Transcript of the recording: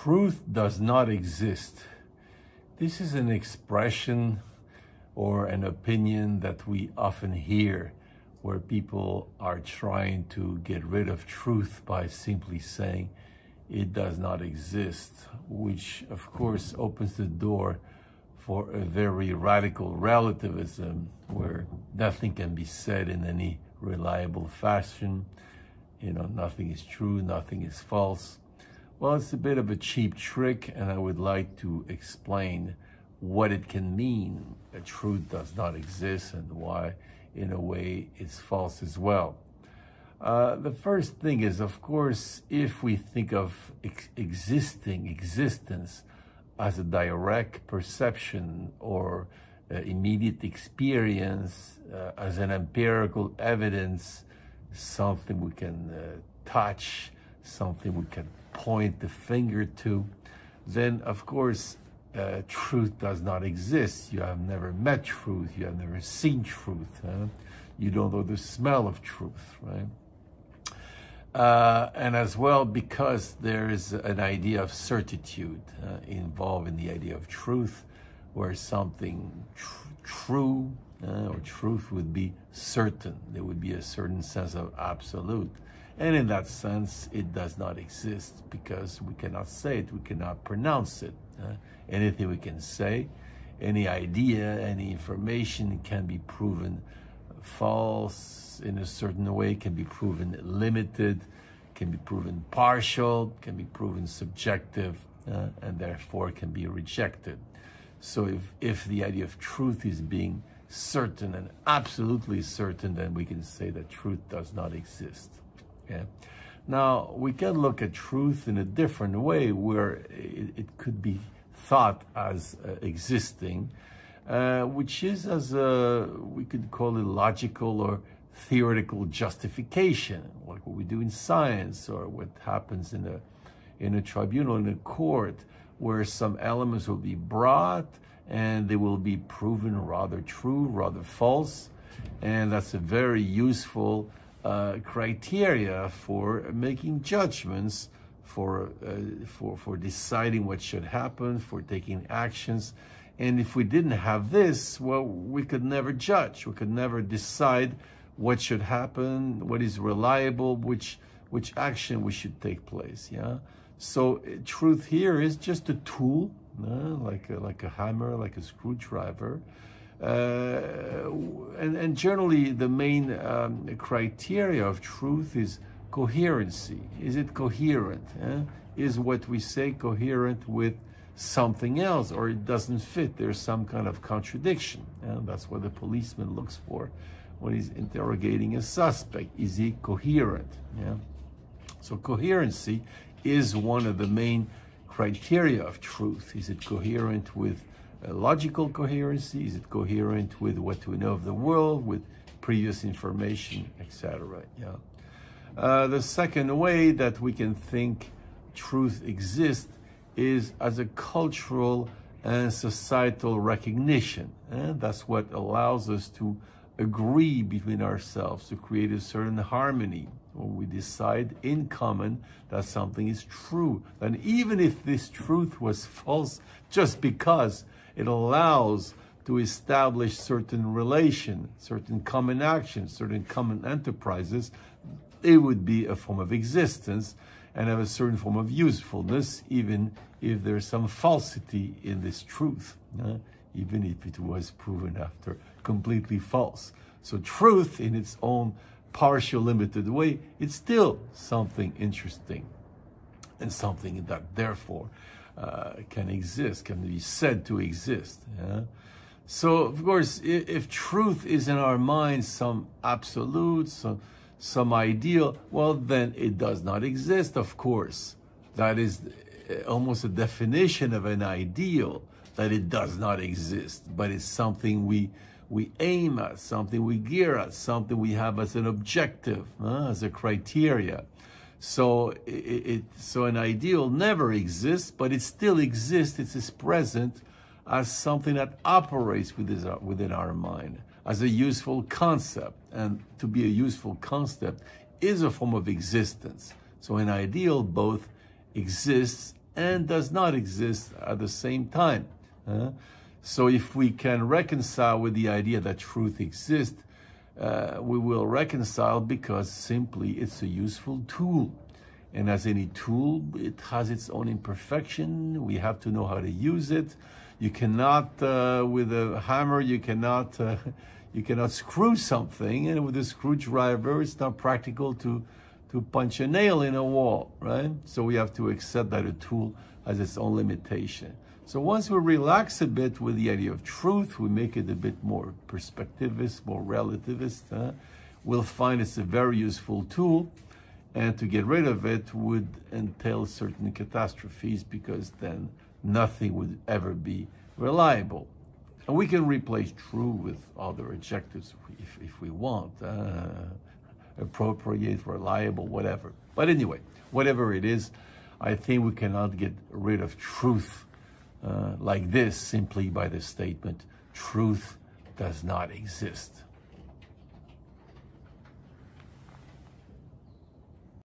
Truth does not exist. This is an expression or an opinion that we often hear where people are trying to get rid of truth by simply saying it does not exist, which of course opens the door for a very radical relativism where nothing can be said in any reliable fashion. Nothing is true, nothing is false. Well, it's a bit of a cheap trick, and I would like to explain what it can mean that truth does not exist and why, in a way, it's false as well. The first thing is, of course, if we think of existence as a direct perception or immediate experience, as an empirical evidence, something we can touch, something we can point the finger to, then of course truth does not exist. You have never met truth, you have never seen truth, you don't know the smell of truth, right? And as well, because there is an idea of certitude involved in the idea of truth, where something true or truth would be certain. There would be a certain sense of absolute. And in that sense, it does not exist because we cannot say it, we cannot pronounce it. Anything we can say, any idea, any information can be proven false in a certain way, can be proven limited, can be proven partial, can be proven subjective, and therefore can be rejected. So if the idea of truth is being certain and absolutely certain, then we can say that truth does not exist. Okay? Now, we can look at truth in a different way where it could be thought as existing, which is as we could call it logical or theoretical justification, like what we do in science or what happens in a tribunal, in a court, where some elements will be brought and they will be proven rather true, rather false. And that's a very useful criteria for making judgments, for deciding what should happen, for taking actions. And if we didn't have this, well, we could never judge. We could never decide what should happen, what is reliable, which action we should take place. Yeah. So truth here is just a tool, like a hammer, like a screwdriver. And generally, the main criteria of truth is coherency. Is it coherent? Is what we say coherent with something else, or it doesn't fit? There's some kind of contradiction. That's what the policeman looks for when he's interrogating a suspect. Is he coherent? Yeah. So coherency is one of the main criteria of truth. Is it coherent with logical coherency? Is it coherent with what we know of the world, with previous information, etc.? Yeah. The second way that we can think truth exists is as a cultural and societal recognition. And that's what allows us to agree between ourselves, to create a certain harmony, when we decide in common that something is true. And even if this truth was false, just because it allows to establish certain relation, certain common actions, certain common enterprises, it would be a form of existence and have a certain form of usefulness, even if there's some falsity in this truth, even if it was proven after completely false. So truth in its own partial, limited way, it's still something interesting and something that therefore can exist, can be said to exist. So, of course, if truth is in our minds some absolute, some ideal, well, then it does not exist, of course. That is almost a definition of an ideal, that it does not exist, but it's something we aim at, something we gear at, something we have as an objective, as a criteria. So so an ideal never exists, but it still exists. It is present as something that operates within our mind, as a useful concept. And to be a useful concept is a form of existence. So an ideal both exists and does not exist at the same time. So if we can reconcile with the idea that truth exists, we will reconcile because simply it's a useful tool. And as any tool, it has its own imperfection. We have to know how to use it. You cannot, with a hammer, you cannot screw something. And with a screwdriver, it's not practical to punch a nail in a wall, right? So we have to accept that a tool has its own limitation. So once we relax a bit with the idea of truth, we make it a bit more perspectivist, more relativist, we'll find it's a very useful tool. And to get rid of it would entail certain catastrophes, because then nothing would ever be reliable. And we can replace true with other adjectives if we want. Appropriate, reliable, whatever. But anyway, whatever it is, I think we cannot get rid of truth like this simply by the statement, truth does not exist.